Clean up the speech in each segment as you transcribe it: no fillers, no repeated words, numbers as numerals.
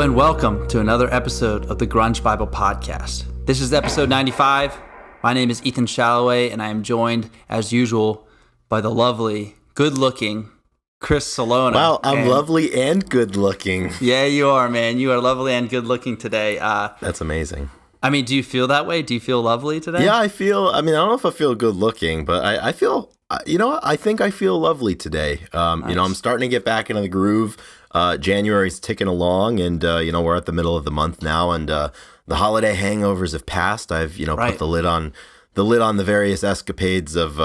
and welcome to another episode of the Grunge Bible Podcast. This is episode 95. My name is Ethan Shalloway, and I am joined, as usual, by the lovely, good-looking Chris Salona. Wow, I'm lovely and good-looking. Yeah, you are, man. You are lovely and good-looking today. That's amazing. I mean, do you feel that way? Do you feel lovely today? Yeah, I don't know if I feel good-looking, but I feel, I think I feel lovely today. Nice. I'm starting to get back into the groove. January's ticking along, and we're at the middle of the month now, and the holiday hangovers have passed. I've Right. put the lid on the various escapades of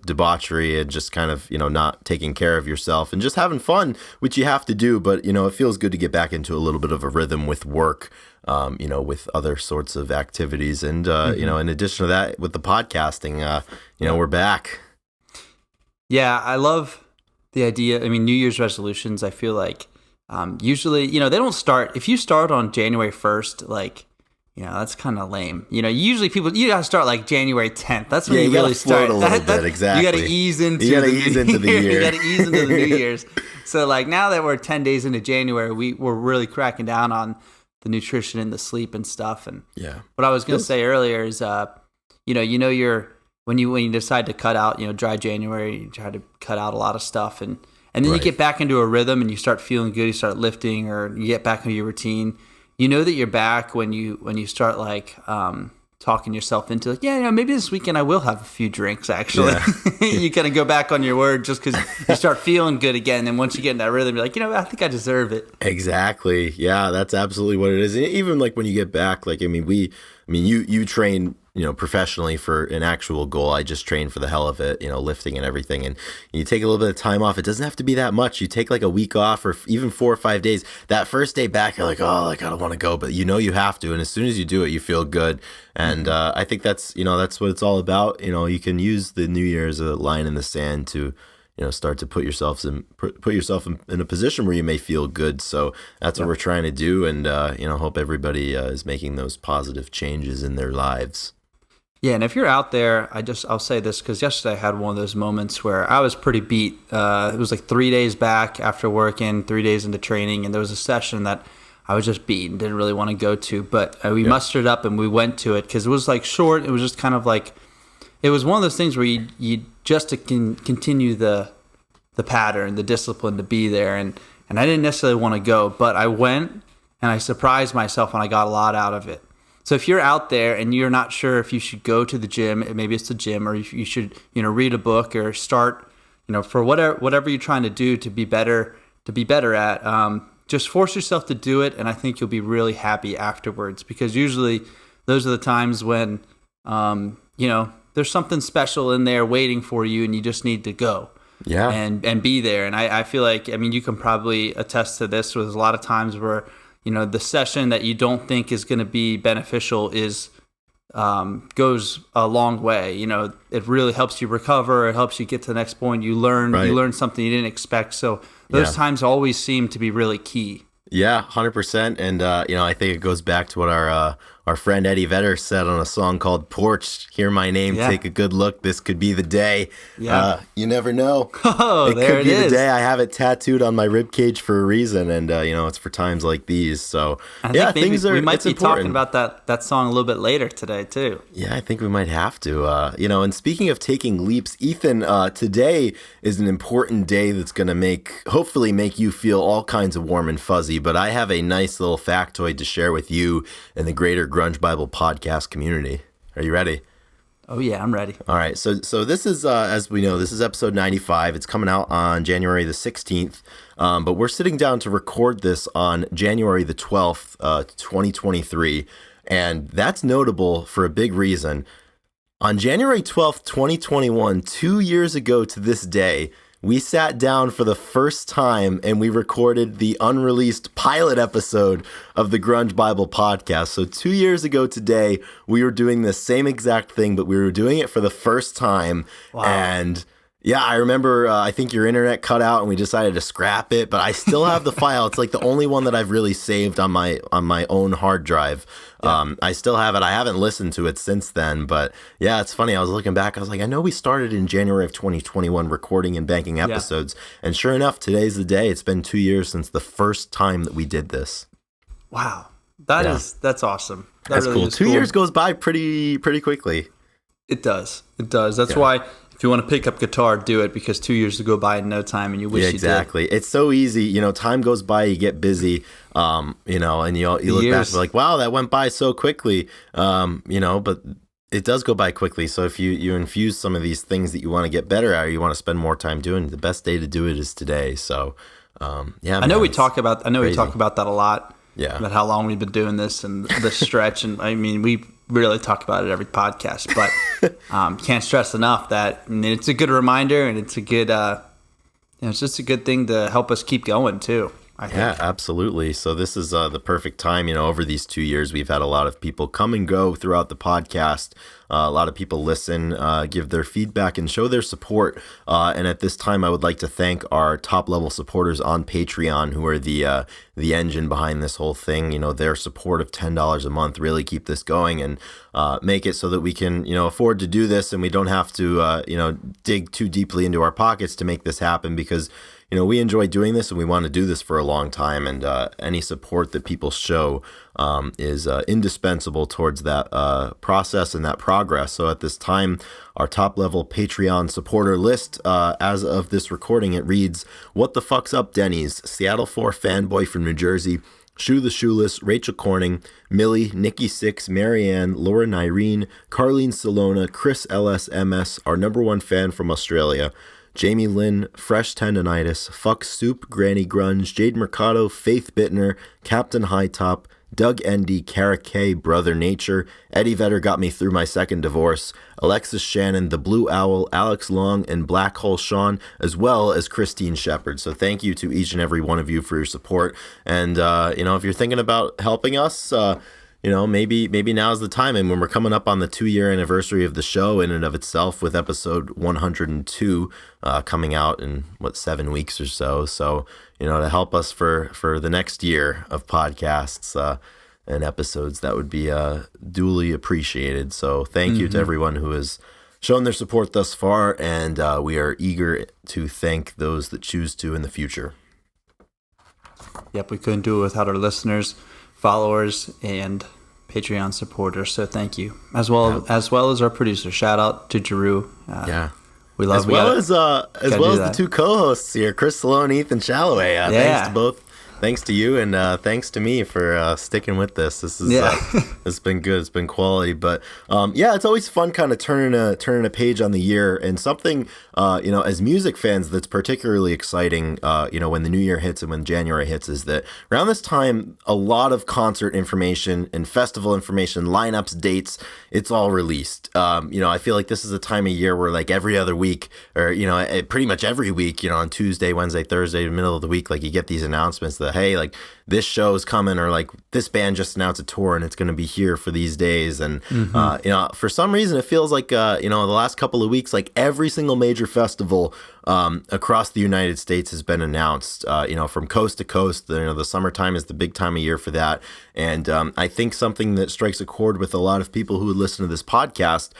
debauchery and just kind of not taking care of yourself and just having fun, which you have to do. But it feels good to get back into a little bit of a rhythm with work, with other sorts of activities, and in addition to that, with the podcasting, we're back. Yeah, I love the idea. I mean, New Year's resolutions, I feel like usually, they don't start. If you start on January 1st, that's kind of lame. Usually you got to start like January 10th. That's when you really start. A little bit, exactly. You got to ease into the year. You got to ease into the New Year's. So now that we're 10 days into January, we're really cracking down on the nutrition and the sleep and stuff. And what I was going to say earlier is, when you decide to cut out, dry January, you try to cut out a lot of stuff, and then you get back into a rhythm and you start feeling good, you start lifting, or you get back into your routine. You know that you're back when you start talking yourself into maybe this weekend I will have a few drinks actually. Yeah. You kind of go back on your word just because you start feeling good again, and once you get in that rhythm, you're like, I think I deserve it. Exactly. Yeah, that's absolutely what it is. And even when you get back, you train professionally for an actual goal. I just train for the hell of it, lifting and everything. And you take a little bit of time off. It doesn't have to be that much. You take a week off or even 4 or 5 days. That first day back, you're like, I don't want to go, but you have to. And as soon as you do it, you feel good. And I think that's what it's all about. You can use the New Year as a line in the sand to start to put yourself in a position where you may feel good. So that's what we're trying to do. And, hope everybody is making those positive changes in their lives. Yeah, and if you're out there, I'll say this because yesterday I had one of those moments where I was pretty beat. It was 3 days back after working, 3 days into training, and there was a session that I was just beat and didn't really want to go to. But we mustered up and we went to it because it was short. It was just kind of it was one of those things where you just to continue the pattern, the discipline to be there. And I didn't necessarily want to go, but I went and I surprised myself and I got a lot out of it. So if you're out there and you're not sure if you should go to the gym, maybe it's the gym, or you should, read a book or start, for whatever you're trying to do to be better at, just force yourself to do it. And I think you'll be really happy afterwards, because usually those are the times when, there's something special in there waiting for you and you just need to go. Yeah. And be there. And I feel like, you can probably attest to this. There's a lot of times where, the session that you don't think is going to be beneficial goes a long way. It really helps you recover. It helps you get to the next point. You learn something you didn't expect. So those times always seem to be really key. Yeah, 100%. And, I think it goes back to what our friend Eddie Vedder said on a song called Porch. Hear my name, take a good look. This could be the day. Yeah. You never know. Oh, it could be the day. I have it tattooed on my rib cage for a reason. And, it's for times like these. So, I think we might be talking about that song a little bit later today, too. Yeah, I think we might have to. And speaking of taking leaps, Ethan, today is an important day that's going to hopefully make you feel all kinds of warm and fuzzy. But I have a nice little factoid to share with you and the greater Grunge Bible podcast community. Are you ready? Oh yeah, I'm ready. All right. So this is, as we know, this is episode 95. It's coming out on January the 16th. But we're sitting down to record this on January the 12th, 2023. And that's notable for a big reason. On January 12th, 2021, 2 years ago to this day, we sat down for the first time and we recorded the unreleased pilot episode of the Grunge Bible podcast. So 2 years ago today, we were doing the same exact thing, but we were doing it for the first time. Wow. And yeah, I remember, I think your internet cut out and we decided to scrap it, but I still have the file. It's the only one that I've really saved on my own hard drive. Yeah. I still have it. I haven't listened to it since then, but yeah, it's funny. I was looking back. I was like, I know we started in January of 2021 recording and banking episodes. Yeah. And sure enough, today's the day. It's been 2 years since the first time that we did this. Wow. Yeah. That's awesome. That That's really cool. is 2 years goes by pretty quickly. It does. It does. That's Yeah. why if you want to pick up guitar, do it, because 2 years will go by in no time and you wish Yeah, you did. exactly. It's so easy. Time goes by, you get busy, and you look back and years. be like, wow, that went by so quickly. But it does go by quickly. So if you infuse some of these things that you want to get better at, or you want to spend more time doing, the best day to do it is today. So, yeah. I know we it's talk about crazy. that a lot. Yeah. About how long we've been doing this and the stretch, and I mean, we really talk about it every podcast, but can't stress enough that it's a good reminder, and it's a good, it's just a good thing to help us keep going too. I think. Yeah, absolutely. So this is the perfect time. Over these 2 years, we've had a lot of people come and go throughout the podcast. A lot of people listen, give their feedback, and show their support. And at this time, I would like to thank our top level supporters on Patreon, who are the engine behind this whole thing. Their support of $10 a month really keep this going and make it so that we can afford to do this, and we don't have to dig too deeply into our pockets to make this happen, because we enjoy doing this and we want to do this for a long time, and any support that people show is indispensable towards that process and that progress. So at this time, our top level Patreon supporter list, as of this recording, it reads: What the Fuck's Up Denny's, Seattle 4 Fanboy from New Jersey, Shoe the Shoeless, Rachel Corning, Millie, Nikki Six, Marianne, Laura Nyreen, Carlene Salona, Chris LSMS, our number one fan from Australia, Jamie Lynn, Fresh Tendonitis, Fuck Soup, Granny Grunge, Jade Mercado, Faith Bittner, Captain High Top, Doug Endy, Kara K, Brother Nature, Eddie Vedder got me through my second divorce, Alexis Shannon, The Blue Owl, Alex Long, and Black Hole Sean, as well as Christine Shepard. So thank you to each and every one of you for your support. And, if you're thinking about helping us, maybe now's the time. And when we're coming up on the 2-year anniversary of the show in and of itself, with episode 102 coming out in 7 weeks or so. So, to help us for the next year of podcasts and episodes, that would be duly appreciated. So thank you to everyone who has shown their support thus far. And we are eager to thank those that choose to in the future. Yep, we couldn't do it without our listeners, followers, and Patreon supporters. So thank you, as well as our producer. Shout out to Drew. We love as well as the two co-hosts here, Chris Salone, Ethan Shalloway. Thanks to both. Thanks to you, and thanks to me for sticking with this. This is it's been good. It's been quality, but it's always fun kind of turning a page on the year, and something as music fans that's particularly exciting. When the new year hits and when January hits, is that around this time a lot of concert information and festival information, lineups, dates, it's all released. I feel like this is a time of year where, like, every other week, or pretty much every week, on Tuesday, Wednesday, Thursday, middle of the week, like, you get these announcements that, hey, like, this show is coming, or like, this band just announced a tour and it's going to be here for these days. And for some reason it feels like the last couple of weeks, like, every single major festival across the United States has been announced, from coast to coast. The summertime is the big time of year for that. And I think something that strikes a chord with a lot of people who would listen to this podcast,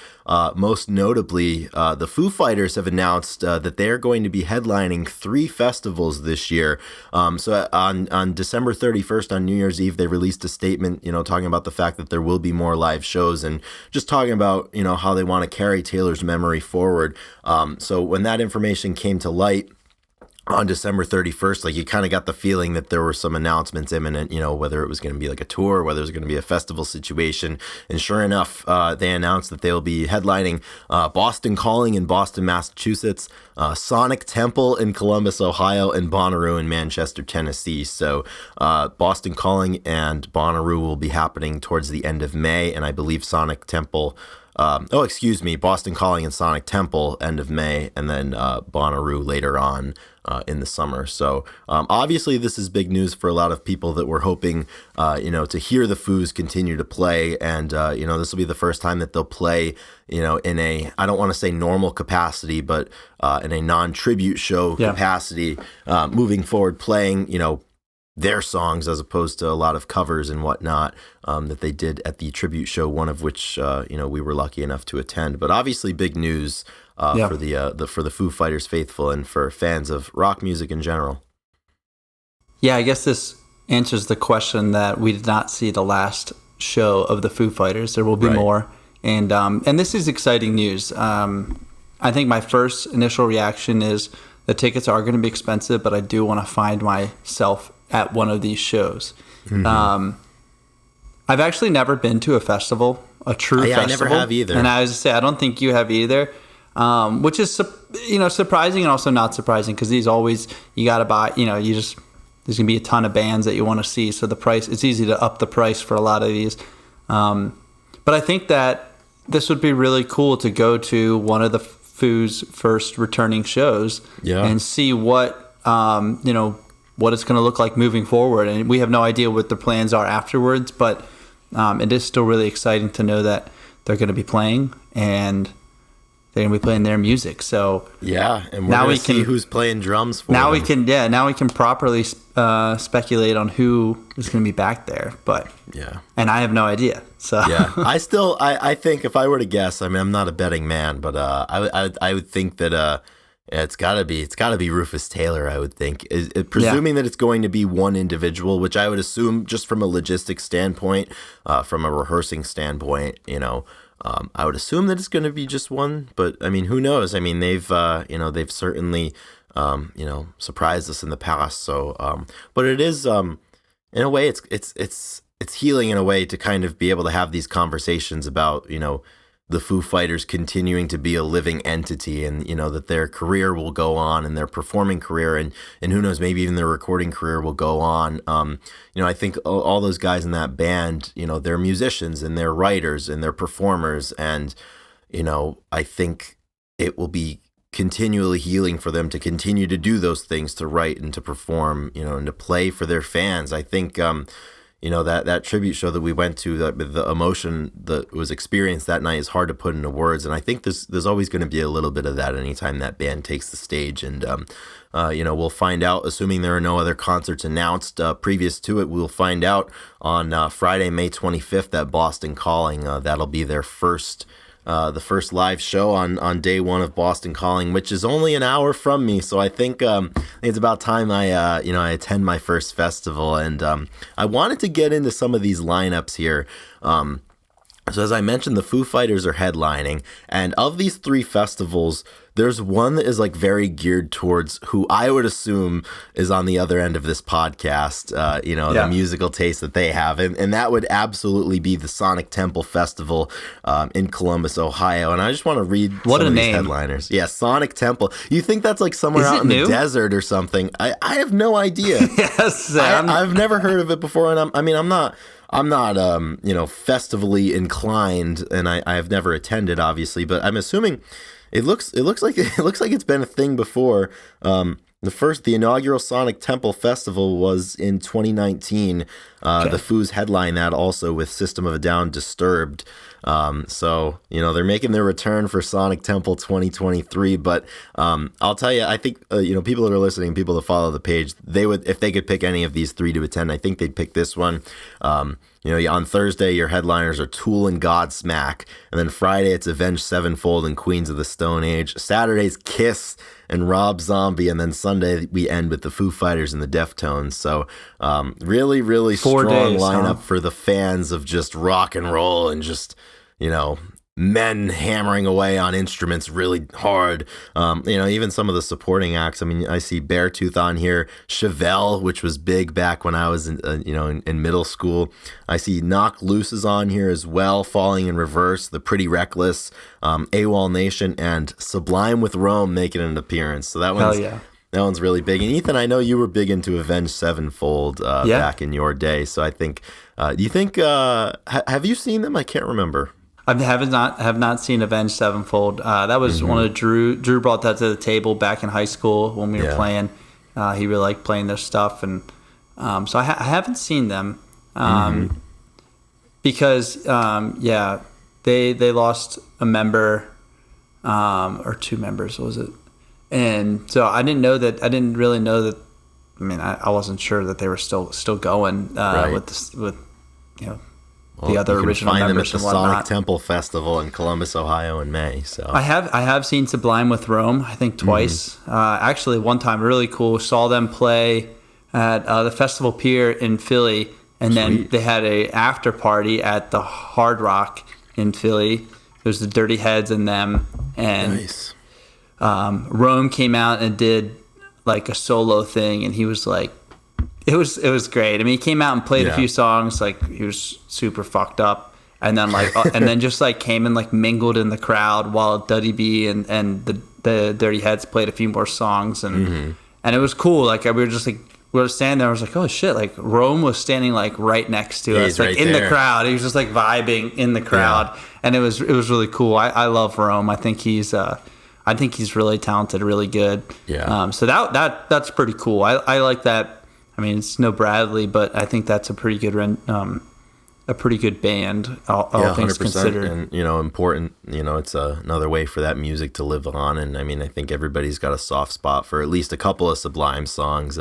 most notably, the Foo Fighters have announced that they're going to be headlining 3 festivals this year. So on December 31st, on New Year's Eve, they released a statement, talking about the fact that there will be more live shows, and just talking about, how they want to carry Taylor's memory forward. So when that information came to light on December 31st, like, you kind of got the feeling that there were some announcements imminent, whether it was going to be like a tour, whether it was going to be a festival situation. And sure enough, they announced that they'll be headlining Boston Calling in Boston, Massachusetts, Sonic Temple in Columbus, Ohio, and Bonnaroo in Manchester, Tennessee. So Boston Calling and Bonnaroo will be happening towards the end of May, and I believe Sonic Temple... Boston Calling and Sonic Temple end of May, and then Bonnaroo later on in the summer. So obviously this is big news for a lot of people that were hoping, to hear the Foos continue to play. And, this will be the first time that they'll play, in a, I don't want to say normal capacity, but in a non-tribute show capacity, moving forward, playing, their songs as opposed to a lot of covers and whatnot that they did at the tribute show, one of which we were lucky enough to attend. But obviously big news for the Foo Fighters faithful and for fans of rock music in general. Yeah, I guess this answers the question that we did not see the last show of the Foo Fighters. There will be more, and this is exciting news. I think my first initial reaction is the tickets are going to be expensive, but I do want to find myself at one of these shows. I've actually never been to a festival, a true festival. I never have either. And I was to say, I don't think you have either, which is surprising and also not surprising, because these always, you got to buy, there's going to be a ton of bands that you want to see, so it's easy to up the price for a lot of these. But I think that this would be really cool to go to one of the Foo's first returning shows and see what what it's going to look like moving forward. And we have no idea what their plans are afterwards, but it is still really exciting to know that they're going to be playing and they're going to be playing their music. So and now we can see who's playing drums for now them. Now we can properly speculate on who is going to be back there. But and I have no idea. So I think if I were to guess, I mean, I'm not a betting man, but I would think that it's gotta be Rufus Taylor. I would think, presuming that it's going to be one individual, which I would assume just from a logistics standpoint, from a rehearsing standpoint, I would assume that it's going to be just one, but I mean, who knows? I mean, they've certainly, surprised us in the past. So, but it is, in a way, it's healing in a way to kind of be able to have these conversations about, the Foo Fighters continuing to be a living entity, and that their career will go on, and their performing career, and who knows, maybe even their recording career will go on. I think all those guys in that band, they're musicians and they're writers and they're performers, and I think it will be continually healing for them to continue to do those things, to write and to perform, and to play for their fans. I think that tribute show that we went to, the emotion that was experienced that night is hard to put into words. And I think there's always going to be a little bit of that anytime that band takes the stage. And, we'll find out, assuming there are no other concerts announced previous to it, we'll find out on Friday, May 25th at Boston Calling. That'll be their the first live show on day one of Boston Calling, which is only an hour from me. So I think it's about time I attend my first festival. And I wanted to get into some of these lineups here. So as I mentioned, the Foo Fighters are headlining, and of these three festivals, there's one that is like very geared towards who I would assume is on the other end of this podcast, the musical taste that they have. And that would absolutely be the Sonic Temple Festival in Columbus, Ohio. And I just want to read some of these headliners. Yeah, Sonic Temple. You think that's like somewhere out in the desert or something? I have no idea. Yes, I've never heard of it before, and I'm not festivally inclined, and I have never attended, obviously, but I'm assuming it looks like it's been a thing before. The inaugural Sonic Temple Festival was in 2019. The Foos headline that also with System of a Down, Disturbed. So they're making their return for Sonic Temple 2023. But I'll tell you, I think people that are listening, people that follow the page, they would, if they could pick any of these three to attend, I think they'd pick this one. On Thursday, your headliners are Tool and Godsmack, and then Friday it's Avenged Sevenfold and Queens of the Stone Age. Saturday's Kiss and Rob Zombie, and then Sunday we end with the Foo Fighters and the Deftones. So really, really strong lineup for the fans of just rock and roll and just men hammering away on instruments really hard. Even some of the supporting acts. I mean, I see Beartooth on here, Chevelle, which was big back when I was in middle school. I see Knock Loose is on here as well, Falling in Reverse, The Pretty Reckless, AWOL Nation, and Sublime with Rome making an appearance. So that one's really big. And Ethan, I know you were big into Avenged Sevenfold back in your day. So I think, do you think, have you seen them? I can't remember. I have not seen Avenged Sevenfold. That was one of Drew brought that to the table back in high school when we were playing. He really liked playing their stuff, and so I haven't seen them because they lost a member or two members, was it? And so I didn't really know that. I mean, I wasn't sure that they were still going with the other original members and whatnot. You can find them at the Sonic Temple Festival in Columbus, Ohio in May. So I have seen Sublime with Rome, I think twice. Actually, one time really cool. Saw them play at the Festival Pier in Philly, and then they had a after party at the Hard Rock in Philly. There's the Dirty Heads and them, and Nice. Rome came out and did like a solo thing, and he was like, it was great. I mean, he came out and played a few songs, like he was super fucked up, and then like and then just like came and like mingled in the crowd while Duddy B and the Dirty Heads played a few more songs, and it was cool. Like we were standing there. I was like, oh shit! Like Rome was standing like right next to us, like in the crowd. He was just like vibing in the crowd, and it was really cool. I love Rome. I think he's really talented, really good. Yeah. So that's pretty cool. I like that. I mean, it's no Bradley, but I think that's a pretty good band, all things considered. And, important. It's another way for that music to live on. And I mean, I think everybody's got a soft spot for at least a couple of Sublime songs,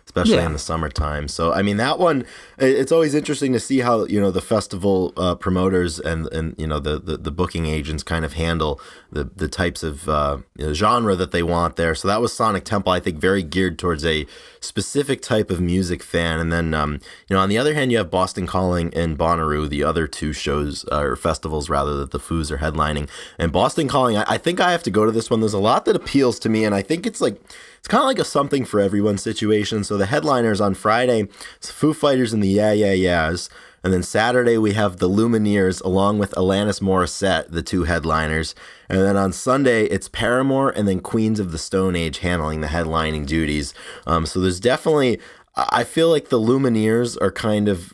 especially in the summertime. So, I mean, that one, it's always interesting to see how, the festival promoters and the booking agents kind of handle the types of genre that they want there. So that was Sonic Temple, I think, very geared towards a specific type of music fan. And then, on the other hand, you have Boston Calling and Bonnaroo, the other two shows or festivals rather that the Foos are headlining. And Boston Calling, I think I have to go to this one. There's a lot that appeals to me, and I think it's kind of like a something for everyone situation. So the headliners on Friday, it's Foo Fighters and the Yeah Yeah Yeahs. And then Saturday we have the Lumineers along with Alanis Morissette, the two headliners. And then on Sunday it's Paramore and then Queens of the Stone Age handling the headlining duties. So there's definitely, I feel like the Lumineers are kind of,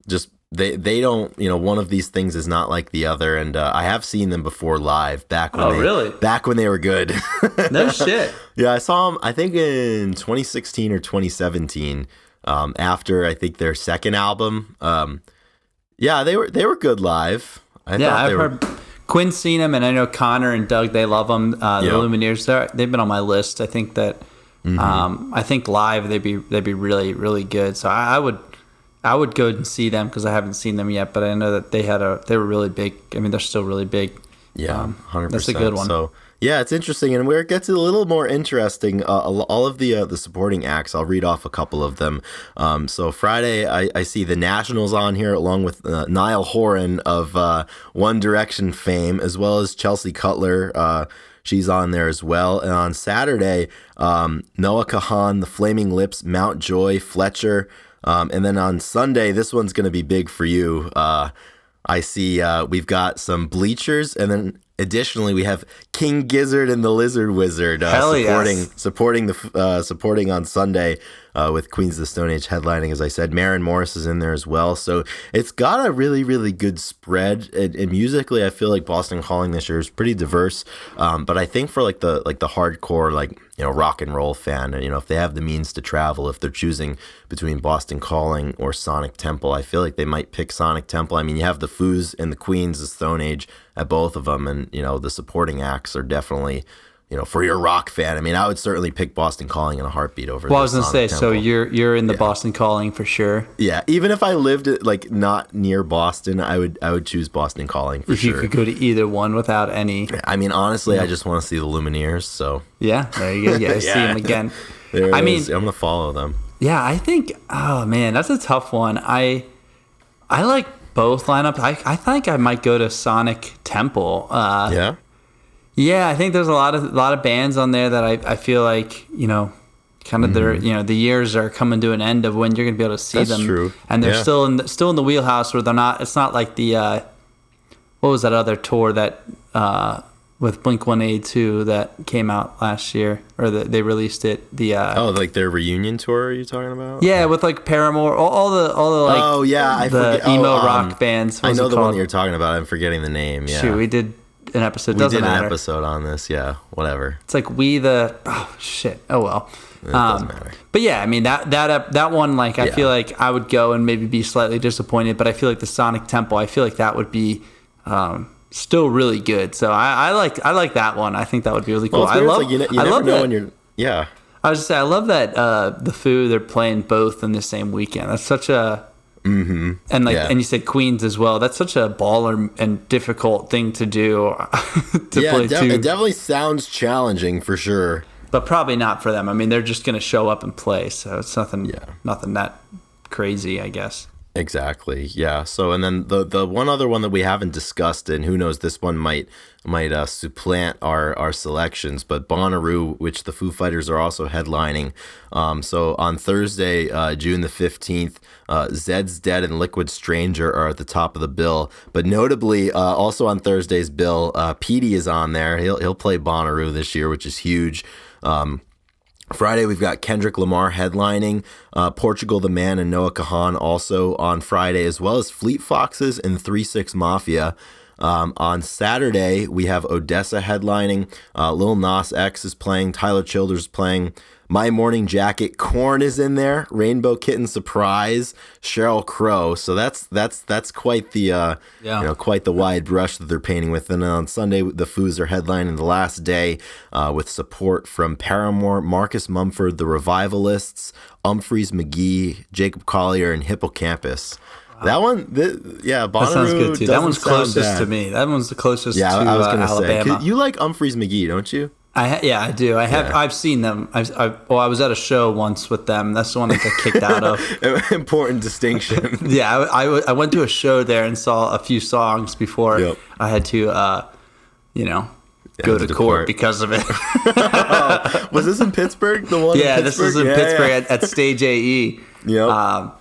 just they don't, one of these things is not like the other. And I have seen them before live back when they were good. No shit. Yeah, I saw them, I think in 2016 or 2017. After I think their second album, they were good live. I've heard Quinn's seen them, and I know Connor and Doug, they love them. The Lumineers, they've been on my list. I think that I think live they'd be really really good. So I would go and see them because I haven't seen them yet, but I know that they were really big. I mean, they're still really big. Yeah, 100%. That's a good one. So. Yeah, it's interesting, and where it gets a little more interesting, all of the supporting acts, I'll read off a couple of them. So Friday, I see the Nationals on here, along with Niall Horan of One Direction fame, as well as Chelsea Cutler. She's on there as well. And on Saturday, Noah Kahan, The Flaming Lips, Mount Joy, Fletcher. And then on Sunday, this one's going to be big for you. I see we've got some Bleachers, and then additionally we have King Gizzard and the Lizard Wizard supporting on Sunday with Queens of the Stone Age headlining. As I said, Maren Morris is in there as well, so it's got a really really good spread. And musically, I feel like Boston Calling this year is pretty diverse. But I think for the hardcore rock and roll fan, if they have the means to travel, if they're choosing between Boston Calling or Sonic Temple, I feel like they might pick Sonic Temple. I mean, you have the Foos and the Queens of Stone Age at both of them, and the supporting acts are definitely, for your rock fan. I mean, I would certainly pick Boston Calling in a heartbeat over. Well, I was gonna say, Temple. So you're in the Boston Calling for sure. Yeah, even if I lived not near Boston, I would choose Boston Calling for sure. If you could go to either one without any. I mean, honestly, I just want to see the Lumineers. So yeah, there you go. Yeah, see them again. I mean, I'm gonna follow them. Yeah, I think. Oh man, that's a tough one. I like both lineups. I think I might go to Sonic Temple. Yeah, I think there's a lot of bands on there that I feel like kind of their the years are coming to an end of when you're gonna be able to see them. True. And they're still in the wheelhouse where they're not. It's not like the what was that other tour that with Blink-182 that came out last year, or they released it. Their reunion tour? Are you talking about? Yeah, with Paramore, all the I forget, emo rock bands. I know the one that you're talking about. I'm forgetting the name. Yeah, shoot, we did an episode. We did an episode on this. Yeah, whatever. It's like oh well. It doesn't matter. But yeah, I mean that one, I feel like I would go and maybe be slightly disappointed, but I feel like the Sonic Temple, I feel like that would be still really good. So I like that one. I think that would be really cool. Well, I love you never know when you're I was just saying, I love that the Foo, they're playing both in the same weekend. That's such a and and you said Queens as well. That's such a baller and difficult thing to do. It definitely sounds challenging for sure. but probably not for them. I mean, they're just going to show up and play, so it's nothing that crazy, I guess. Exactly. Yeah. So, and then the one other one that we haven't discussed, and who knows, this one might supplant our selections, but Bonnaroo, which the Foo Fighters are also headlining. So on Thursday, June the 15th, Zed's Dead and Liquid Stranger are at the top of the bill. But notably, also on Thursday's bill, Petey is on there. He'll play Bonnaroo this year, which is huge. Friday, we've got Kendrick Lamar headlining, Portugal the Man and Noah Kahan also on Friday, as well as Fleet Foxes and 3-6 Mafia. On Saturday, we have Odessa headlining, Lil Nas X is playing, Tyler Childers is playing, My Morning Jacket, Korn is in there, Rainbow Kitten Surprise, Sheryl Crow. So that's quite the quite the wide brush that they're painting with. And on Sunday, the Foos are headlining the last day with support from Paramore, Marcus Mumford, the Revivalists, Umphreys McGee, Jacob Collier, and Hippocampus. That one, Bonnaroo. That sounds good too. That one's closest to me. That one's the closest to I was gonna Alabama. Say, you like Umphreys McGee, don't you? I do. I've seen them. I was at a show once with them. That's the one I got kicked out of. Important distinction. Yeah, I went to a show there and saw a few songs before I had to, go to court because of it. Was this in Pittsburgh? The one? Yeah, in this was in Pittsburgh at Stage AE. Yep.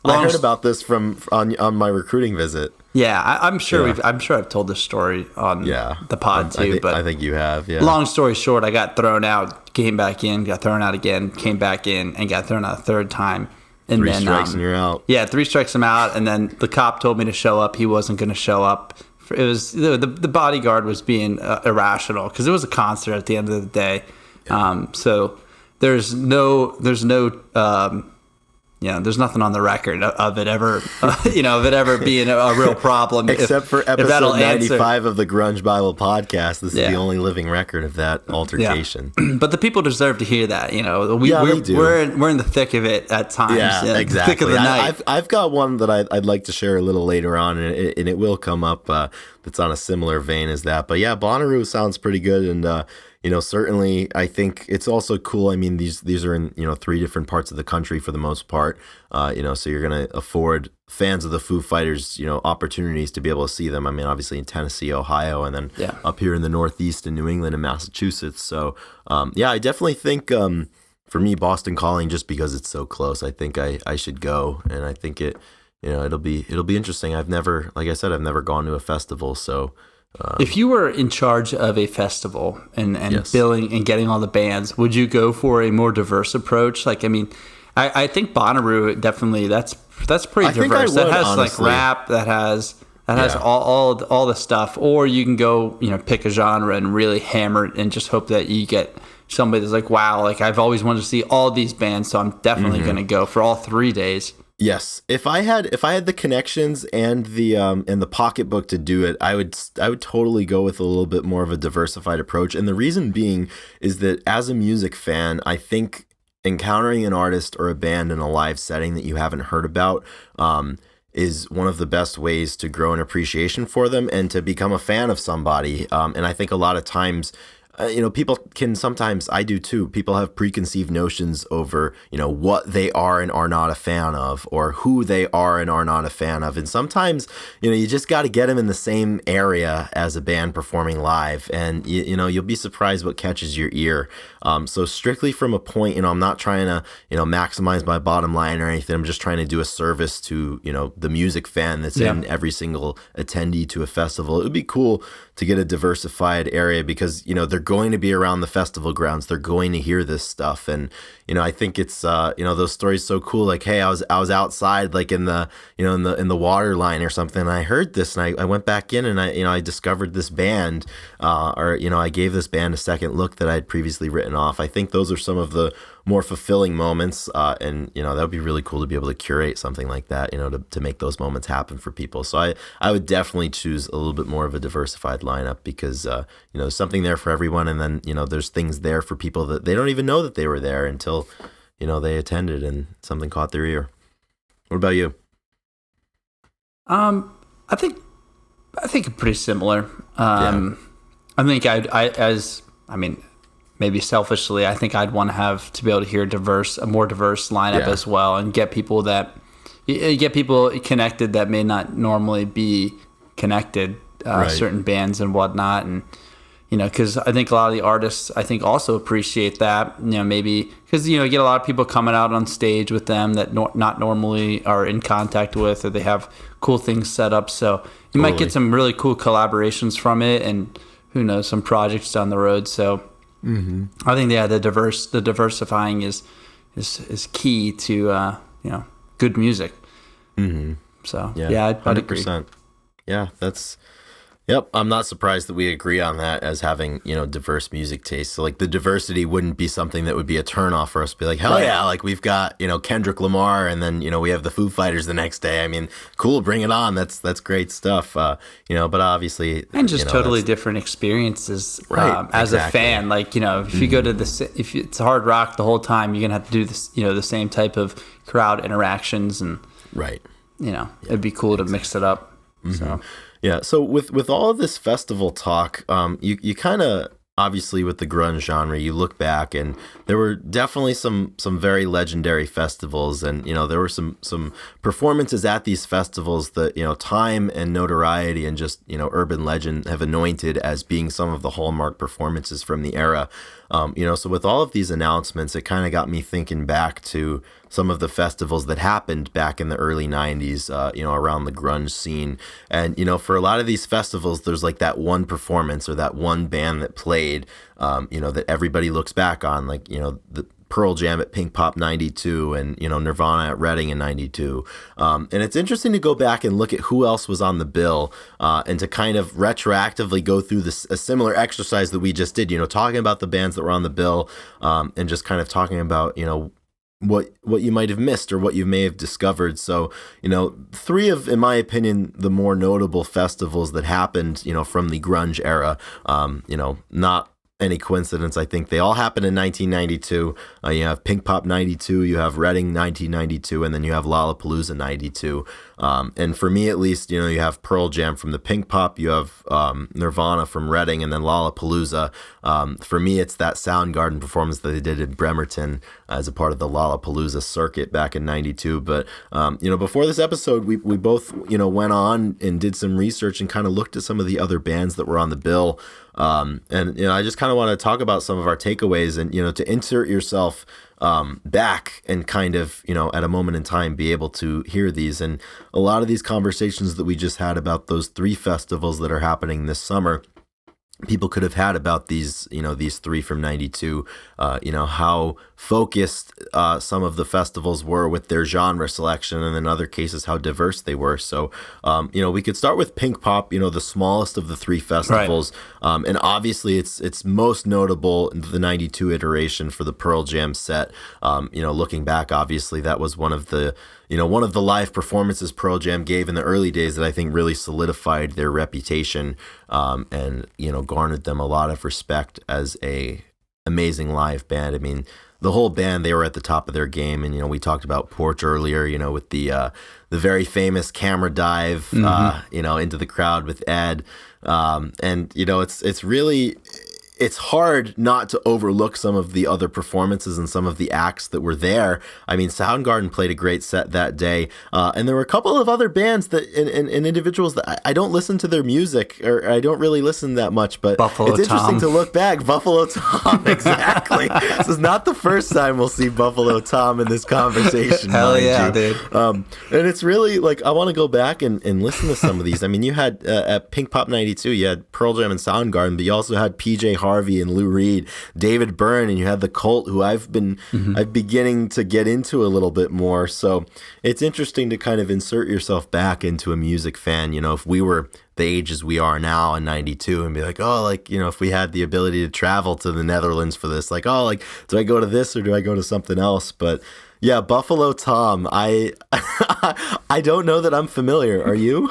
I heard about this on my recruiting visit. Yeah, I'm sure I've told this story on the pod too. But I think you have. Yeah. Long story short, I got thrown out, came back in, got thrown out again, came back in, and got thrown out a third time. And 3 strikes and you're out. Yeah, 3 strikes, I'm out. And then the cop told me to show up. He wasn't going to show up. It was the bodyguard was being irrational because it was a concert at the end of the day. Yeah. So there's nothing on the record of it ever, being a real problem. Except for episode 95 of the Grunge Bible podcast. This is the only living record of that altercation. Yeah. But the people deserve to hear that. We're in the thick of it at times. Yeah, exactly. Thick of the night. I've got one that I'd like to share a little later on, and it will come up. That's on a similar vein as that. But yeah, Bonnaroo sounds pretty good, and certainly I think it's also cool. I mean, these are in 3 different parts of the country for the most part. So you're going to afford fans of the Foo Fighters, opportunities to be able to see them. I mean, obviously in Tennessee, Ohio, and then up here in the Northeast in New England and Massachusetts. So I definitely think for me, Boston Calling, just because it's so close, I think I should go, and I think it'll be interesting. I've never gone to a festival, so. If you were in charge of a festival and billing and getting all the bands, would you go for a more diverse approach? Like, I mean, I think Bonnaroo definitely that's pretty diverse. That has honestly. Like rap, that has all the stuff. Or you can go, pick a genre and really hammer it and just hope that you get somebody that's like, wow, like I've always wanted to see all these bands, so I'm definitely going to go for all 3 days. Yes, if I had the connections and the pocketbook to do it, I would totally go with a little bit more of a diversified approach. And the reason being is that as a music fan, I think encountering an artist or a band in a live setting that you haven't heard about is one of the best ways to grow an appreciation for them and to become a fan of somebody. And I think a lot of times, people can sometimes, I do too, people have preconceived notions over, what they are and are not a fan of, or who they are and are not a fan of. And sometimes, you just got to get them in the same area as a band performing live, and, you'll be surprised what catches your ear. So strictly from a point, I'm not trying to, maximize my bottom line or anything. I'm just trying to do a service to, the music fan that's in every single attendee to a festival. It would be cool to get a diversified area because, they're going to be around the festival grounds. They're going to hear this stuff. And, I think it's, those stories so cool. Like, hey, I was outside, like in the, in the water line or something. And I heard this and I went back in and I discovered this band, I gave this band a second look that I had previously written off. I think those are some of the more fulfilling moments. And, that would be really cool to be able to curate something like that, to make those moments happen for people. So I would definitely choose a little bit more of a diversified lineup because, there's something there for everyone. And then, there's things there for people that they don't even know that they were there until, they attended and something caught their ear. What about you? I think pretty similar. I think maybe selfishly, I think I'd want to have to be able to hear a more diverse lineup as well, and get people connected that may not normally be connected, certain bands and whatnot. And, because I think a lot of the artists, I think, also appreciate that, maybe because, you get a lot of people coming out on stage with them that not normally are in contact with, or they have cool things set up. So you might get some really cool collaborations from it, and who knows, some projects down the road. So I think, the diversifying is key to, good music. So I'd agree. Yeah, Yep, I'm not surprised that we agree on that as having, diverse music tastes. So, like, the diversity wouldn't be something that would be a turnoff for us to be like, hell yeah, like, we've got, Kendrick Lamar, and then, we have the Foo Fighters the next day. I mean, cool, bring it on. That's great stuff, but obviously... And just totally different experiences as a fan. Like, if you go to if it's hard rock the whole time, you're going to have to do this, the same type of crowd interactions, and, it'd be cool to mix it up, so... Yeah, so with all of this festival talk, you kind of, obviously with the grunge genre, you look back and there were definitely some very legendary festivals, and, there were some performances at these festivals that, time and notoriety and just, urban legend have anointed as being some of the hallmark performances from the era. So with all of these announcements, it kind of got me thinking back to some of the festivals that happened back in the early 90s, around the grunge scene. And, for a lot of these festivals, there's like that one performance or that one band that played, that everybody looks back on, like, the Pearl Jam at Pinkpop 92 and, Nirvana at Reading in 92. And it's interesting to go back and look at who else was on the bill, and to kind of retroactively go through a similar exercise that we just did, talking about the bands that were on the bill, and just kind of talking about, what you might have missed or what you may have discovered. So, three of, in my opinion, the more notable festivals that happened, from the grunge era, not any coincidence. I think they all happened in 1992. You have Pinkpop 92, you have Reading 1992, and then you have Lollapalooza 92. And for me, at least, you have Pearl Jam from the Pinkpop, you have Nirvana from Reading, and then Lollapalooza. For me, it's that Soundgarden performance that they did in Bremerton as a part of the Lollapalooza circuit back in 92. But, before this episode, we both, went on and did some research and kind of looked at some of the other bands that were on the bill. And I just kind of want to talk about some of our takeaways and, to insert yourself back and kind of, at a moment in time, be able to hear these. And a lot of these conversations that we just had about those three festivals that are happening this summer, people could have had about these, these three from 92, how focused some of the festivals were with their genre selection, and in other cases, how diverse they were. So, we could start with Pinkpop, the smallest of the three festivals. Right. And obviously it's most notable in the 92 iteration for the Pearl Jam set. Looking back, obviously that was one of the live performances Pearl Jam gave in the early days that I think really solidified their reputation, and, garnered them a lot of respect as a amazing live band. I mean, the whole band, they were at the top of their game. And, we talked about Porch earlier, with the very famous camera dive, into the crowd with Ed. And, it's really... It's hard not to overlook some of the other performances and some of the acts that were there. I mean, Soundgarden played a great set that day. And there were a couple of other bands that and individuals that I don't listen to their music, or I don't really listen that much, but it's interesting to look back. Buffalo Tom, exactly. This is not the first time we'll see Buffalo Tom in this conversation. Hell yeah, dude. And it's really like, I want to go back and listen to some of these. I mean, you had at Pinkpop 92, you had Pearl Jam and Soundgarden, but you also had PJ Harvey and Lou Reed, David Byrne, and you had the Cult, who I'm beginning to get into a little bit more. So it's interesting to kind of insert yourself back into a music fan. If we were the ages we are now in 92 and be like, oh, like, if we had the ability to travel to the Netherlands for this, like, oh, like, do I go to this or do I go to something else? But yeah, Buffalo Tom, I don't know that I'm familiar. Are you?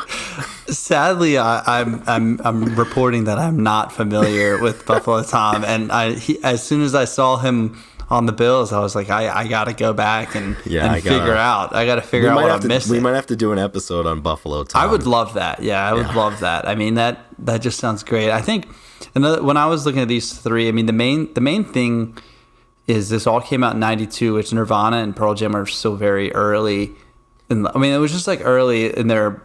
Sadly, I'm reporting that I'm not familiar with Buffalo Tom, and as soon as I saw him on the bills, I was like, I gotta go back and figure out. I gotta figure out what I'm missing. We might have to do an episode on Buffalo Tom. I would love that. Yeah, I would love that. I mean, that That just sounds great. I think when I was looking at these three, I mean, the main thing is this all came out in '92, which Nirvana and Pearl Jam are still very early. And I mean, it was just like early in their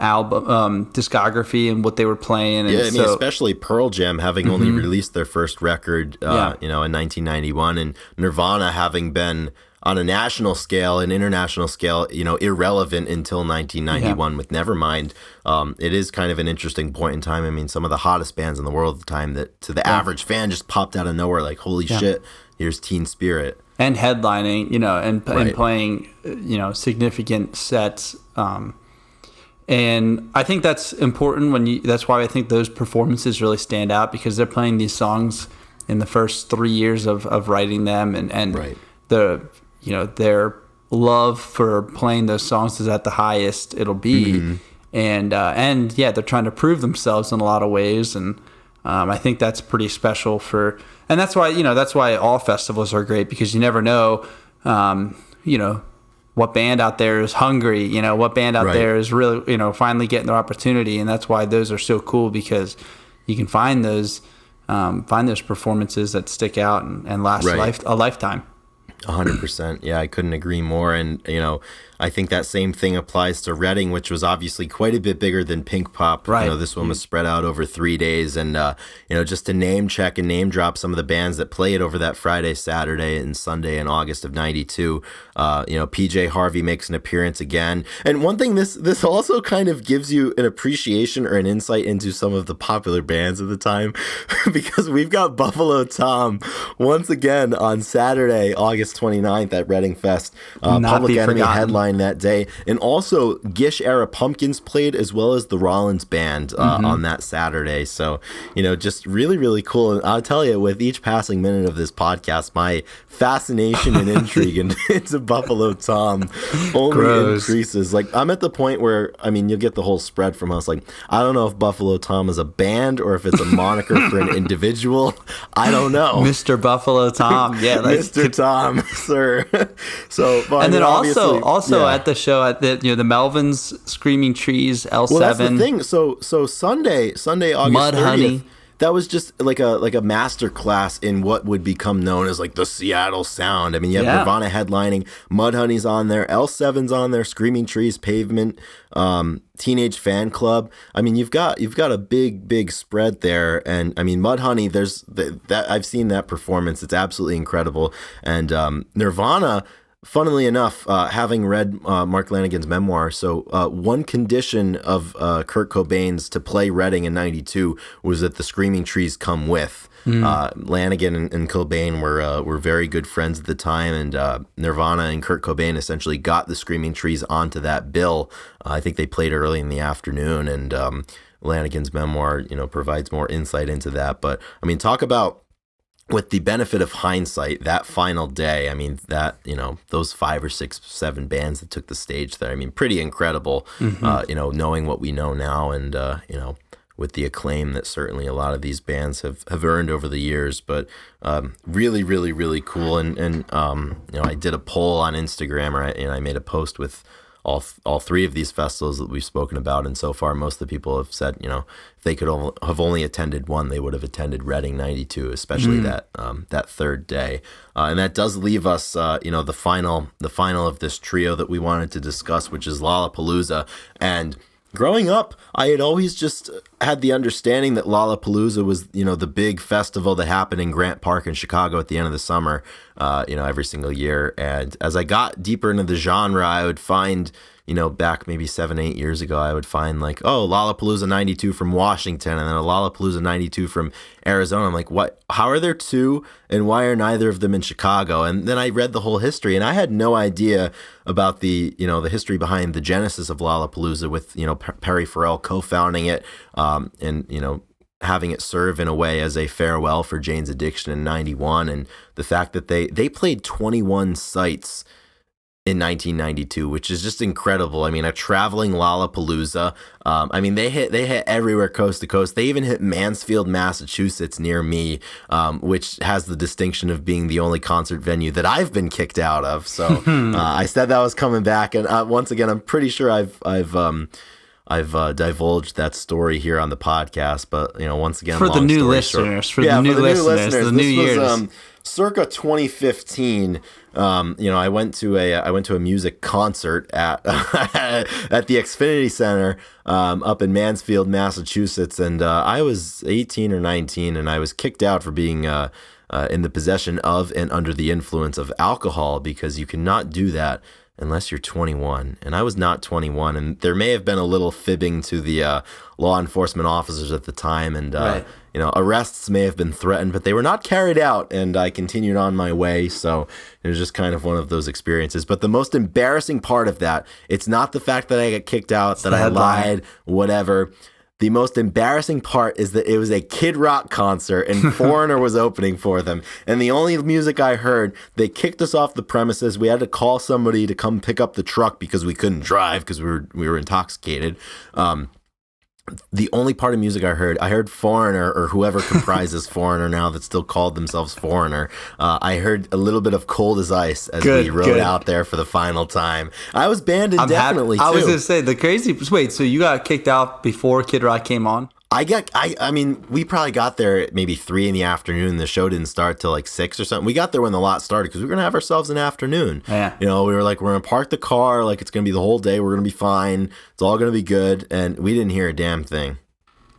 album discography and what they were playing. And yeah, I mean, especially Pearl Jam having only released their first record, in 1991, and Nirvana having been on a national scale and international scale, irrelevant until 1991 with Nevermind. It is kind of an interesting point in time. I mean, some of the hottest bands in the world at the time that to the average fan just popped out of nowhere, like, holy shit, here's Teen Spirit. And headlining, and playing, significant sets. And I think that's important that's why I think those performances really stand out, because they're playing these songs in the first 3 years of writing them, and their love for playing those songs is at the highest it'll be. And they're trying to prove themselves in a lot of ways. And I think that's pretty special and that's why all festivals are great, because you never know, what band out there is hungry, what band out there is really, finally getting their opportunity. And that's why those are so cool, because you can find those performances that stick out and last a lifetime. 100%. Yeah, I couldn't agree more. And, I think that same thing applies to Reading, which was obviously quite a bit bigger than Pinkpop. Right. This one was spread out over 3 days. And, just to name check and name drop some of the bands that played over that Friday, Saturday, and Sunday in August of 92, PJ Harvey makes an appearance again. And one thing, this also kind of gives you an appreciation or an insight into some of the popular bands of the time, because we've got Buffalo Tom once again on Saturday, August 29th at Reading Fest. Public Enemy headline that day, and also Gish era Pumpkins played, as well as the Rollins Band on that Saturday. So just really, really cool. And I'll tell you, with each passing minute of this podcast, my fascination and intrigue into Buffalo Tom only increases. Like, I'm at the point where, I mean, you'll get the whole spread from us. Like, I don't know if Buffalo Tom is a band or if it's a moniker for an individual. I don't know. Mr. Buffalo Tom, Mr. Tom, sir. So, and then also at the show at the the Melvins, Screaming Trees, L7. Well, that's the thing. So Sunday, August 30th, Honey. That was just like a master class in what would become known as like the Seattle sound. I mean, you have Nirvana headlining, Mudhoney's on there, L7's on there, Screaming Trees, Pavement, Teenage Fan Club. I mean, you've got a big spread there. And I mean, Mudhoney, there's that I've seen that performance. It's absolutely incredible. And Nirvana, funnily enough, having read Mark Lanigan's memoir, so one condition of Kurt Cobain's to play Reading in '92 was that the Screaming Trees come with. Lanigan and Cobain were very good friends at the time, and Nirvana and Kurt Cobain essentially got the Screaming Trees onto that bill. I think they played early in the afternoon, and Lanigan's memoir, provides more insight into that. But I mean, talk about, with the benefit of hindsight, that final day, I mean, that, those 5 or 6, 7 bands that took the stage there, I mean, pretty incredible, knowing what we know now, and, with the acclaim that certainly a lot of these bands have earned over the years. But really, really, really cool. And I did a poll on Instagram, and I made a post with all 3 of these festivals that we've spoken about, and so far most of the people have said, if they could have only attended one, they would have attended Reading '92, especially that third day. And that does leave us, the final of this trio that we wanted to discuss, which is Lollapalooza. And growing up, I had always just had the understanding that Lollapalooza was, the big festival that happened in Grant Park in Chicago at the end of the summer, every single year. And as I got deeper into the genre, I would find, back maybe 7, 8 years ago, I would find like, oh, Lollapalooza '92 from Washington, and then a Lollapalooza '92 from Arizona. I'm like, what? How are there 2, and why are neither of them in Chicago? And then I read the whole history, and I had no idea about the history behind the genesis of Lollapalooza, with Perry Farrell co-founding it, and having it serve in a way as a farewell for Jane's Addiction in '91, and the fact that they played 21 sites in 1992, which is just incredible. I mean, a traveling Lollapalooza. I mean, they hit everywhere, coast to coast. They even hit Mansfield, Massachusetts, near me, which has the distinction of being the only concert venue that I've been kicked out of. So I said that was coming back, and once again, I'm pretty sure I've I've divulged that story here on the podcast, but once again, for the long new story listeners, short, for the new listeners, the new this years. was circa 2015. I went to a music concert at at the Xfinity Center up in Mansfield, Massachusetts, and I was 18 or 19, and I was kicked out for being in the possession of and under the influence of alcohol, because you cannot do that unless you're 21. And I was not 21, and there may have been a little fibbing to the law enforcement officers at the time, and Right. Arrests may have been threatened, but they were not carried out, and I continued on my way. So it was just kind of one of those experiences. But the most embarrassing part of that, it's not the fact that I got kicked out, that I lied, whatever. The most embarrassing part is that it was a Kid Rock concert and Foreigner was opening for them. And the only music I heard, they kicked us off the premises. We had to call somebody to come pick up the truck because we couldn't drive because we were intoxicated. The only part of music I heard Foreigner, or whoever comprises Foreigner now that still called themselves Foreigner. I heard a little bit of Cold as Ice as we rode out there for the final time. I was banned indefinitely, too. I was going to say, the crazy... Wait, so you got kicked out before Kid Rock came on? I mean, we probably got there at maybe 3 p.m. The show didn't start till like 6 or something. We got there when the lot started because we were going to have ourselves an afternoon. Yeah. We were like, we're going to park the car. Like, it's going to be the whole day. We're going to be fine. It's all going to be good. And we didn't hear a damn thing.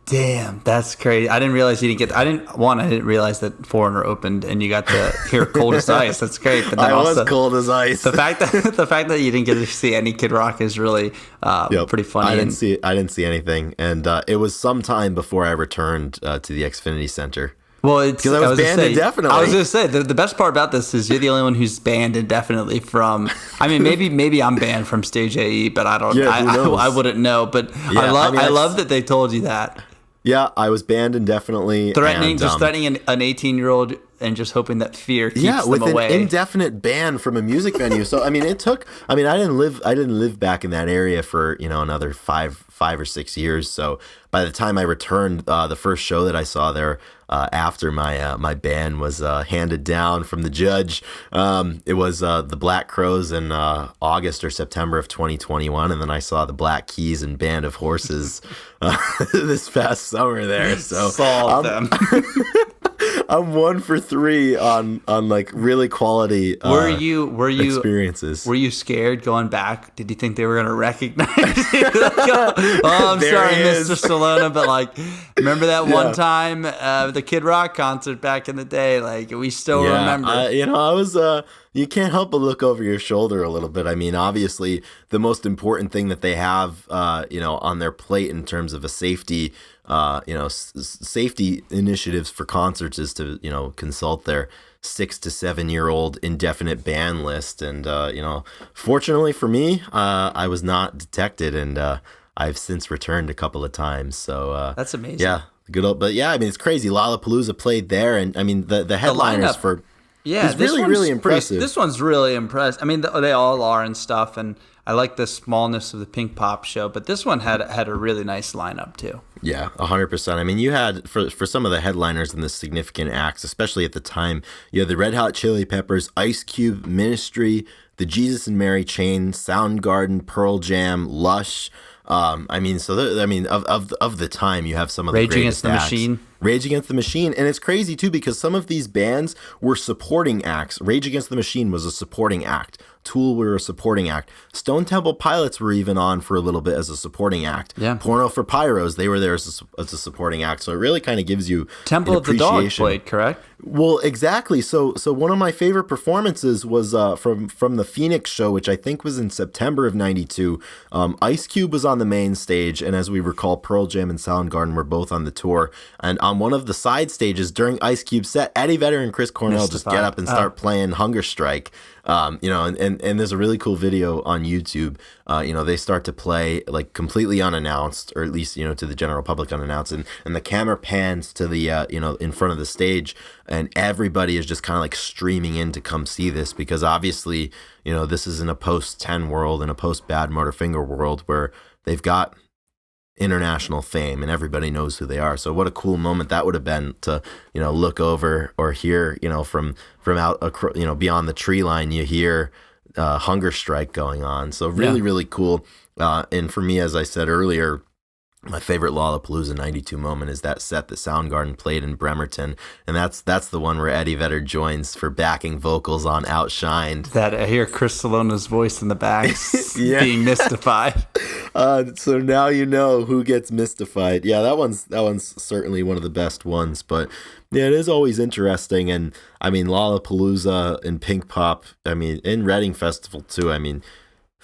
Damn, that's crazy. I didn't realize you didn't get... I didn't realize that Foreigner opened and you got to hear Cold as Ice. That's great. But then I also, was cold as ice. the fact that you didn't get to see any Kid Rock is really pretty funny. I didn't see anything. And it was some time before I returned to the Xfinity Center. Well, because I was banned indefinitely. I was going to say, the best part about this is you're the only one who's banned indefinitely from... I mean, maybe I'm banned from Stage AE, but I don't... Yeah, who knows? I wouldn't know. But Yeah, I love that they told you that. Yeah, I was banned indefinitely. Threatening an 18-year-old and just hoping that fear keeps them with away. an indefinite ban from a music venue. So I mean, I didn't live back in that area for another five or 6 years. So by the time I returned, the first show that I saw there after my ban was handed down from the judge. It was the Black Crows in August or September of 2021, and then I saw the Black Keys and Band of Horses this past summer there. So solve them. I'm 1 for 3 on like really quality were you experiences. Were you scared going back? Did you think they were going to recognize you? I'm sorry, Mr. Stallone, but like, remember that one time the Kid Rock concert back in the day? Like, we still remember. I was you can't help but look over your shoulder a little bit. I mean, obviously, the most important thing that they have, on their plate in terms of a safety, safety initiatives for concerts is to, consult their 6 to 7 year old indefinite ban list. And, fortunately for me, I was not detected, and I've since returned a couple of times. So that's amazing. Yeah, good old. But yeah, I mean, it's crazy. Lollapalooza played there, and I mean, the headliners for. Yeah, it's really impressive. This one's really impressive. I mean, they all are and stuff, and I like the smallness of the Pinkpop show, but this one had a really nice lineup too. Yeah, 100%. I mean, you had, for some of the headliners and the significant acts, especially at the time, you had the Red Hot Chili Peppers, Ice Cube, Ministry, the Jesus and Mary Chain, Soundgarden, Pearl Jam, Lush. Of the time, you have some of the Rage greatest Against the acts. Machine. Rage Against the Machine. And it's crazy, too, because some of these bands were supporting acts. Rage Against the Machine was a supporting act. Tool were a supporting act. Stone Temple Pilots were even on for a little bit as a supporting act. Yeah. Porno for Pyros, they were there as a supporting act. So it really kind of gives you Temple of the Dog played, correct? Well, exactly. So one of my favorite performances was from the Phoenix show, which I think was in September of '92. Ice Cube was on the main stage, and as we recall, Pearl Jam and Soundgarden were both on the tour. And on one of the side stages during Ice Cube's set, Eddie Vedder and Chris Cornell just get up and start playing Hunger Strike. And there's a really cool video on YouTube. They start to play like completely unannounced, or at least, to the general public unannounced. And the camera pans to the, in front of the stage, and everybody is just kind of like streaming in to come see this, because obviously, this is in a post-10 world and a post-Bad Motorfinger world where they've got international fame and everybody knows who they are. So what a cool moment that would have been to, look over or hear, from out, beyond the tree line, you hear hunger strike going on. So really cool. And for me, as I said earlier, my favorite Lollapalooza 92 moment is that set that Soundgarden played in Bremerton, and that's the one where Eddie Vedder joins for backing vocals on Outshined. That I hear Chris Salona's voice in the back being mystified. So now you know who gets mystified. Yeah, that one's certainly one of the best ones. But yeah, it is always interesting. And I mean, Lollapalooza and Pinkpop, I mean, in Reading Festival too. I mean,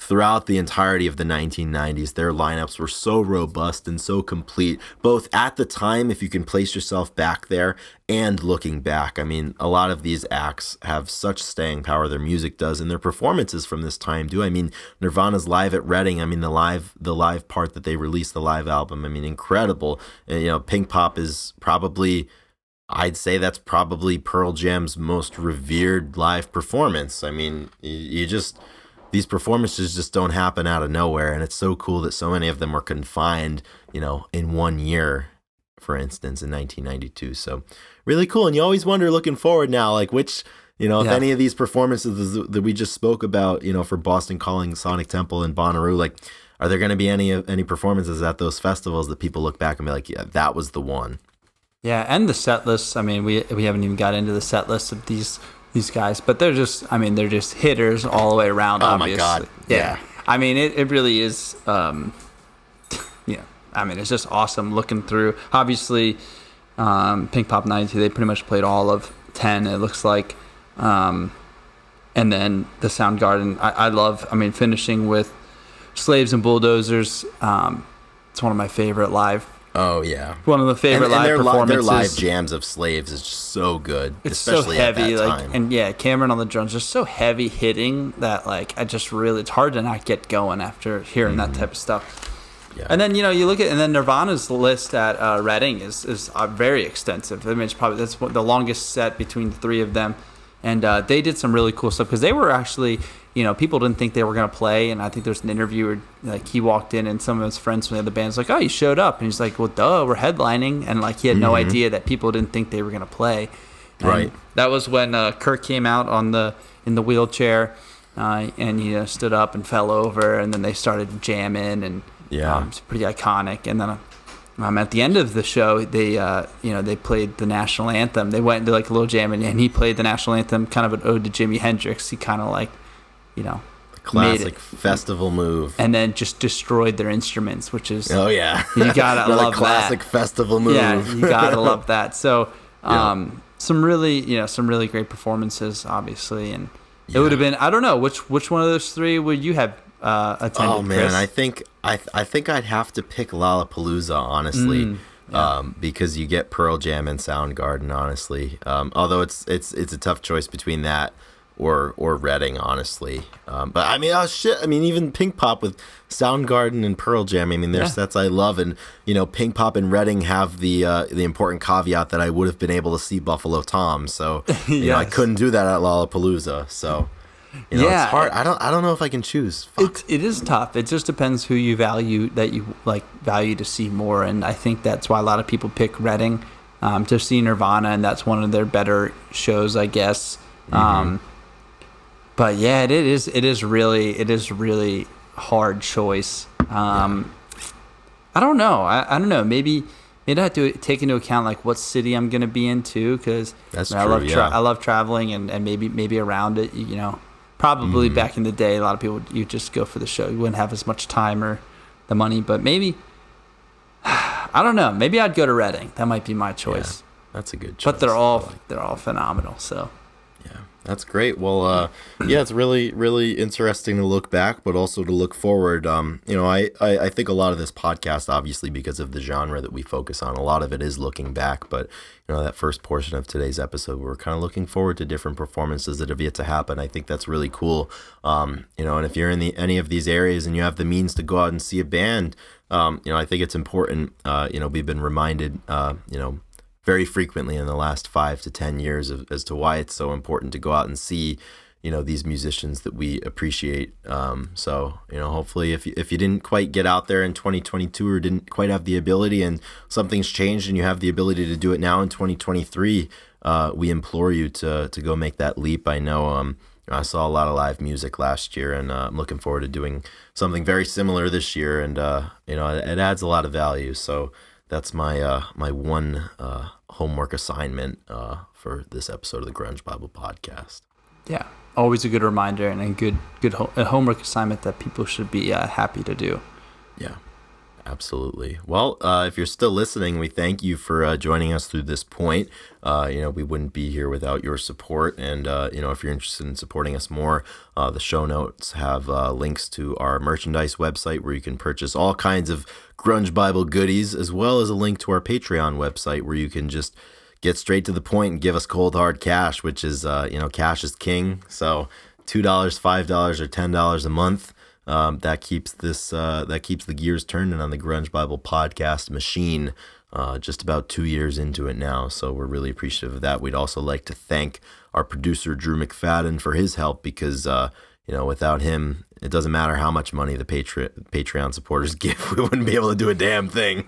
throughout the entirety of the 1990s, their lineups were so robust and so complete, both at the time, if you can place yourself back there, and looking back. I mean, a lot of these acts have such staying power, their music does, and their performances from this time do. I mean, Nirvana's Live at Reading, I mean, the live part that they released, the live album, I mean, incredible. And, Pinkpop is probably, I'd say that's probably Pearl Jam's most revered live performance. I mean, these performances just don't happen out of nowhere, and it's so cool that so many of them were confined, in 1 year, for instance, in 1992. So really cool. And you always wonder, looking forward now, like which, if any of these performances that we just spoke about, for Boston Calling, Sonic Temple, and Bonnaroo, like, are there going to be any performances at those festivals that people look back and be like, yeah, that was the one? Yeah, and the set lists. I mean, we haven't even got into the set lists of these guys, but they're just hitters all the way around. Obviously. My God. Yeah. I mean, it really is, I mean, it's just awesome looking through. Obviously, Pinkpop 92, they pretty much played all of 10, it looks like. And then the Soundgarden, I love, finishing with Slaves and Bulldozers. It's one of my favorite live. Oh, yeah. One of the favorite live performances. Their live jams of Slaves is just so good. It's especially so heavy. At that time. And yeah, Cameron on the drums, just so heavy hitting that, it's hard to not get going after hearing that type of stuff. Yeah. And then, you look at, and then Nirvana's list at Reading is very extensive. I mean, that's the longest set between the three of them. And they did some really cool stuff because they were actually, people didn't think they were going to play. And I think there's an interview where, he walked in and some of his friends from the other band's like, oh, you showed up. And he's like, well, duh, we're headlining. And, he had no idea that people didn't think they were going to play. And right. That was when Kurt came out in the wheelchair and he stood up and fell over. And then they started jamming. And it's pretty iconic. And then at the end of the show, they played the national anthem. They went into a little jam, and he played the national anthem, kind of an ode to Jimi Hendrix. He kind of classic festival move, and then just destroyed their instruments, which is you gotta love classic that. festival move. Yeah, you gotta love that. So some really great performances, obviously, and it would have been, I don't know which one of those three would you have attended. Oh man, Chris? I think I'd have to pick Lollapalooza, honestly, because you get Pearl Jam and Soundgarden, honestly. Although it's a tough choice between that or Reading, honestly. But even Pinkpop with Soundgarden and Pearl Jam, they're sets I love, and Pinkpop and Reading have the important caveat that I would have been able to see Buffalo Tom, so yes. I couldn't do that at Lollapalooza, so. It's hard. I don't know if I can choose. It is tough. It just depends who you value to see more, and I think that's why a lot of people pick Reading to see Nirvana, and that's one of their better shows, I guess. But yeah, it is really hard choice. I don't know. I don't know. Maybe I have to take into account what city I'm going to be in too, because I love traveling and maybe around it. Probably back in the day, a lot of people, you just go for the show. You wouldn't have as much time or the money, but maybe, I don't know. Maybe I'd go to Reading. That might be my choice. Yeah, that's a good choice. But they're all phenomenal. So yeah, that's great. Well, it's really, really interesting to look back, but also to look forward. I think a lot of this podcast, obviously, because of the genre that we focus on, a lot of it is looking back, but that first portion of today's episode, we're kind of looking forward to different performances that have yet to happen. I think that's really cool. And if you're in any of these areas and you have the means to go out and see a band, I think it's important. We've been reminded, very frequently in the last 5 to 10 years as to why it's so important to go out and see, these musicians that we appreciate. So, hopefully if you didn't quite get out there in 2022 or didn't quite have the ability and something's changed and you have the ability to do it now in 2023, we implore you to go make that leap. I know, I saw a lot of live music last year, and I'm looking forward to doing something very similar this year. And it adds a lot of value. So that's my one homework assignment for this episode of the Grunge Bible Podcast. Yeah, always a good reminder and a homework assignment that people should be happy to do. Yeah. Absolutely. Well, if you're still listening, we thank you for joining us through this point. We wouldn't be here without your support. And, if you're interested in supporting us more, the show notes have links to our merchandise website where you can purchase all kinds of Grunge Bible goodies, as well as a link to our Patreon website where you can just get straight to the point and give us cold hard cash, which is, cash is king. So $2, $5, or $10 a month. That keeps the gears turning on the Grunge Bible Podcast machine. Just about 2 years into it now, so we're really appreciative of that. We'd also like to thank our producer Drew McFadden for his help because without him, it doesn't matter how much money the Patreon supporters give, we wouldn't be able to do a damn thing.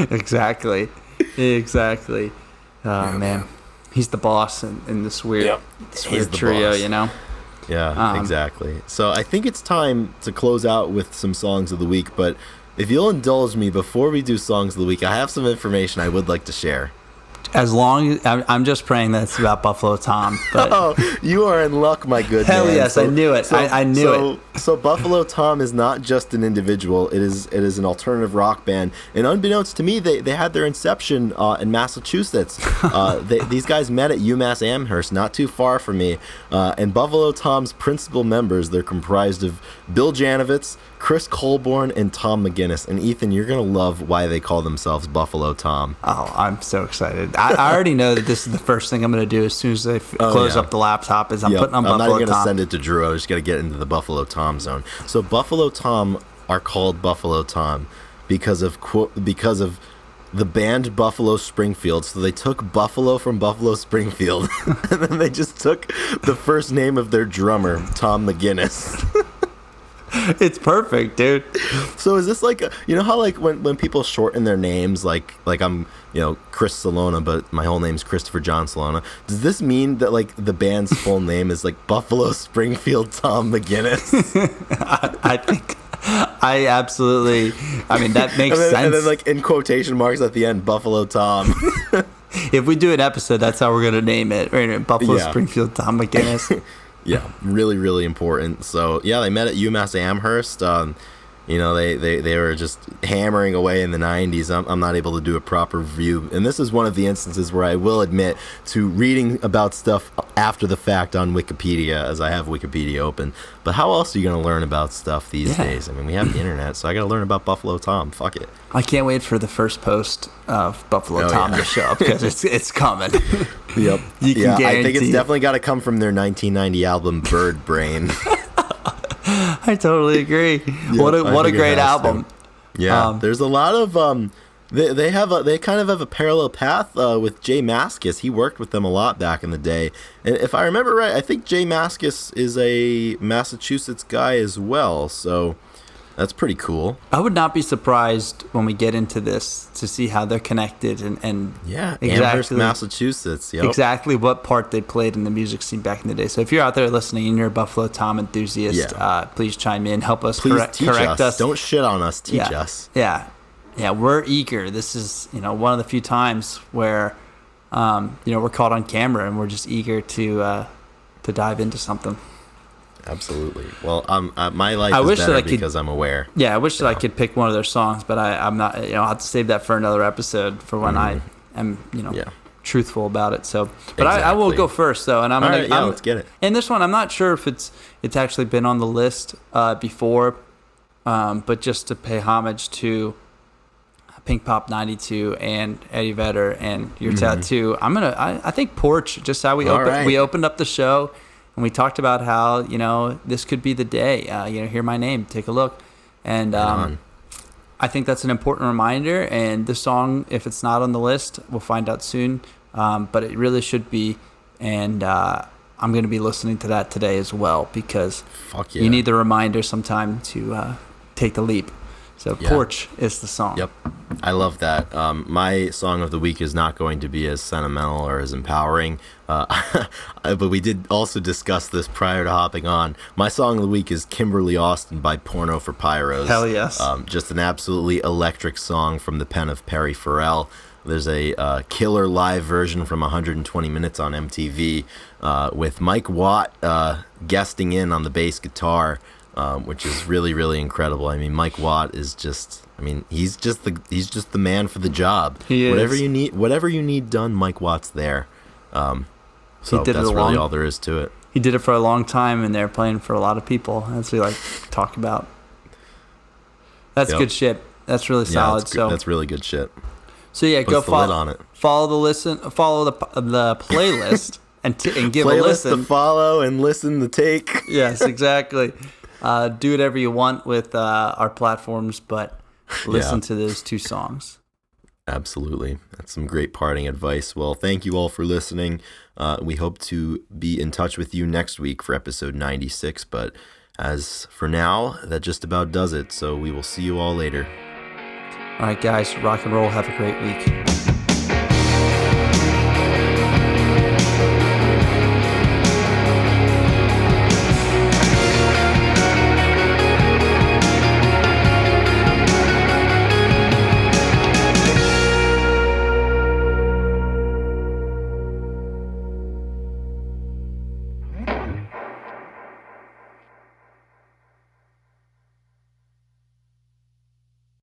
Exactly. Man, he's the boss in this weird trio, boss. Yeah, exactly. So I think it's time to close out with some songs of the week, but if you'll indulge me before we do songs of the week, I have some information I would like to share. As long as I'm just praying that it's about Buffalo Tom. But oh, you are in luck, my good hell man. yes, I knew it. I knew it. So Buffalo Tom is not just an individual. It is an alternative rock band. And unbeknownst to me, they had their inception in Massachusetts. These guys met at UMass Amherst, not too far from me. And Buffalo Tom's principal members, they're comprised of Bill Janovitz, Chris Colborn, and Tom McGinnis. And Ethan, you're going to love why they call themselves Buffalo Tom. Oh, I'm so excited. I already know that this is the first thing I'm going to do as soon as I close up the laptop is I'm putting on Buffalo Tom. I'm not even going to send it to Drew. I just got to get into the Buffalo Tom zone. So Buffalo Tom are called Buffalo Tom because of the band Buffalo Springfield. So they took Buffalo from Buffalo Springfield and then they just took the first name of their drummer, Tom McGinnis. It's perfect, dude. So is this like how like when people shorten their names, like I'm Chris Salona, but my whole name's Christopher John Salona. Does this mean that like the band's full name is like Buffalo Springfield Tom McGinnis? I think that makes sense. And then like in quotation marks at the end, Buffalo Tom. If we do an episode, that's how we're gonna name it. Right? Buffalo Springfield Tom McGinnis. Yeah, really, really important. So, yeah, they met at UMass Amherst. They were just hammering away in the 90s. I'm not able to do a proper review. And this is one of the instances where I will admit to reading about stuff after the fact on Wikipedia, as I have Wikipedia open. But how else are you going to learn about stuff these days? I mean, we have the internet, so I got to learn about Buffalo Tom. Fuck it. I can't wait for the first post of Buffalo Tom to show up because it's coming. Yep. You can guarantee. I think it's definitely got to come from their 1990 album Bird Brain. I totally agree. Yeah, what a great album. Yeah, there's a lot of they kind of have a parallel path with Jay Mascis. He worked with them a lot back in the day, and if I remember right, I think Jay Mascis is a Massachusetts guy as well. So that's pretty cool. I would not be surprised when we get into this to see how they're connected and Amherst, Massachusetts. Yep. Exactly what part they played in the music scene back in the day. So if you're out there listening and you're a Buffalo Tom enthusiast, please chime in, help us, correct us. Don't shit on us. Teach us. Yeah, we're eager. This is one of the few times where we're caught on camera and we're just eager to dive into something. Absolutely. Well, my life is better because I'm aware. Yeah, I wish that I could pick one of their songs, but I'm not. I'll have to save that for another episode for when I am, truthful about it. So, but I will go first though, and let's get it. And this one, I'm not sure if it's actually been on the list before, but just to pay homage to Pinkpop 92 and Eddie Vedder and Your Tattoo, I think Porch. Just how we opened up the show. And we talked about how, this could be the day, hear my name, take a look. And I think that's an important reminder. And the song, if it's not on the list, we'll find out soon. But it really should be. And I'm going to be listening to that today as well because you need the reminder sometime to take the leap. So Yeah. Porch is the song. Yep. I love that. My song of the week is not going to be as sentimental or as empowering, but we did also discuss this prior to hopping on. My song of the week is Kimberly Austin by Porno for Pyros. Hell yes. Just an absolutely electric song from the pen of Perry Farrell. There's a killer live version from 120 Minutes on MTV with Mike Watt guesting in on the bass guitar, which is really, really incredible. I mean, Mike Watt is just, I mean, he's just the man for the job. He is. Whatever you need done, Mike Watt's there. So did that's it really all there is to it. He did it for a long time, and they're playing for a lot of people, as we like to talk about. That's good shit. That's really solid. Yeah, that's really good shit. So yeah, Puts go the lid on it. follow the playlist and give a Playlist listen. to follow and listen to take. Yes, exactly. Do whatever you want with our platforms, but listen to those two songs. Absolutely. That's some great parting advice. Well, thank you all for listening. We hope to be in touch with you next week for episode 96, but as for now, that just about does it. So we will see you all later. All right, guys, rock and roll. Have a great week.